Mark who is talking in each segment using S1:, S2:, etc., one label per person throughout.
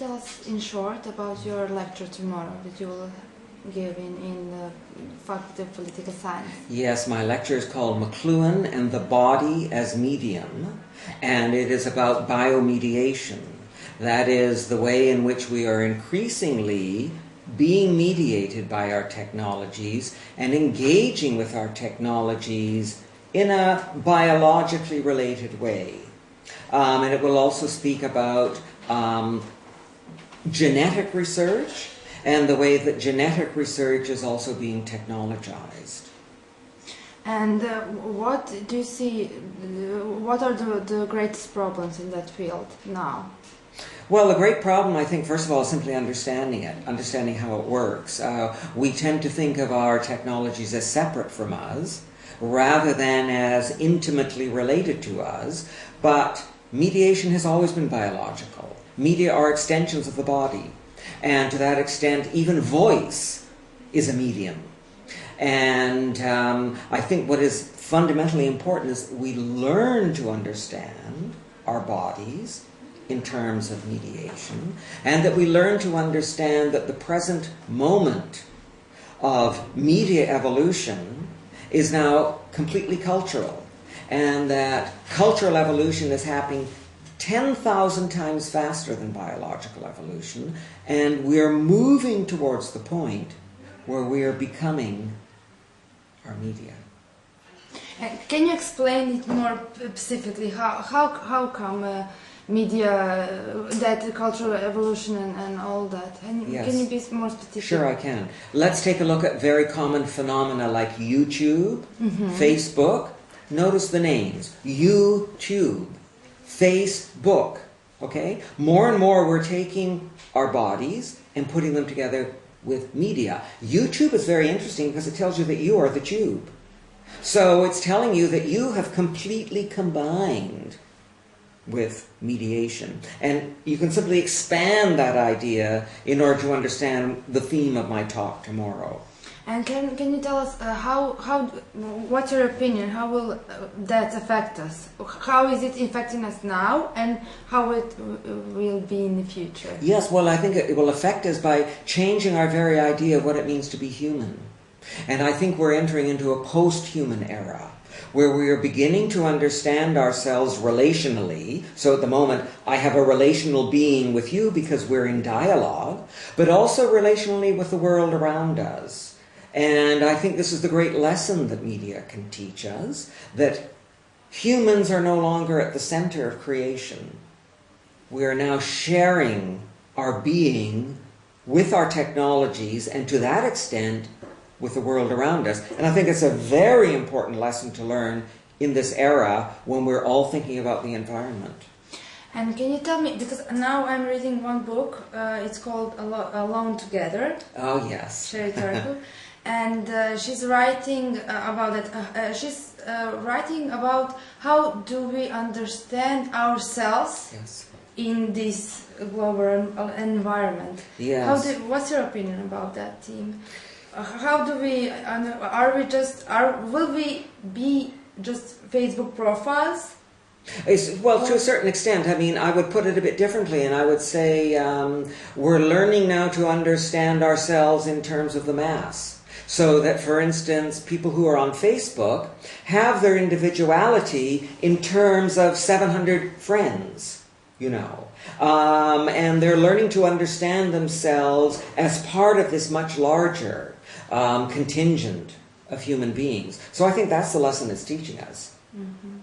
S1: tell us in short about your lecture tomorrow that you will give in the Faculty of Political Science?
S2: Yes, my lecture is called Makluan and the Body as Medium, and it is about biomediation. That is the way in which we are increasingly being mediated by our technologies and engaging with our technologies in a biologically related way. And it will also speak about genetic research and the way that genetic research is also being technologized.
S1: And what do you see, what are the greatest problems in that field now?
S2: Well, the great problem, I think, first of all, is simply understanding it, understanding how it works. We tend to think of our technologies as separate from us, rather than as intimately related to us, but mediation has always been biological. Media are extensions of the body, and to that extent, even voice is a medium. And I think what is fundamentally important is we learn to understand our bodies in terms of mediation, and that we learn to understand that the present moment of media evolution is now completely cultural, and that cultural evolution is happening 10,000 times faster than biological evolution, and we're moving towards the point where we are becoming our media.
S1: Can you explain it more specifically? How come media, that cultural evolution and all that?
S2: Yes.
S1: Can you be more specific?
S2: Sure, I can. Let's take a look at very common phenomena like YouTube, Facebook. Notice the names. YouTube, Facebook. Okay? More and more we're taking our bodies and putting them together with media. YouTube is very interesting because it tells you that you are the tube. So it's telling you that you have completely combined with mediation. And you can simply expand that idea in order to understand the theme of my talk tomorrow.
S1: And can you tell us what's your opinion? How will that affect us? How is it affecting us now, and how it will be in the future?
S2: Yes, well, I think it will affect us by changing our very idea of what it means to be human. And I think we're entering into a post-human era, where we are beginning to understand ourselves relationally. So at the moment, I have a relational being with you because we're in dialogue, but also relationally with the world around us. And I think this is the great lesson that media can teach us, that humans are no longer at the center of creation. We are now sharing our being with our technologies, and to that extent, with the world around us. And I think it's a very important lesson to learn in this era when we're all thinking about the environment.
S1: And can you tell me, because now I'm reading one book, it's called Alone Together.
S2: Oh, yes.
S1: And she's writing about it. She's writing about how do we understand ourselves in this global environment.
S2: Yes.
S1: What's your opinion about that theme? How do we? Will we be just Facebook profiles?
S2: Well, to a certain extent. I mean, I would put it a bit differently, and I would say we're learning now to understand ourselves in terms of the mass. So that, for instance, people who are on Facebook have their individuality in terms of 700 friends, you know. And they're learning to understand themselves as part of this much larger contingent of human beings. So I think that's the lesson it's teaching us.
S1: Mm-hmm.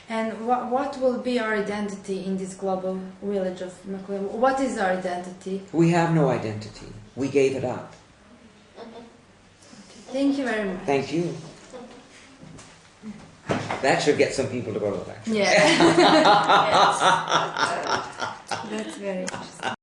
S1: And what will be our identity in this global village of Makluan? What is our identity?
S2: We have no identity. We gave it up.
S1: Thank you very much.
S2: Thank you. That should get some people to go to the lecture.
S1: Yeah. Yes. That's very interesting.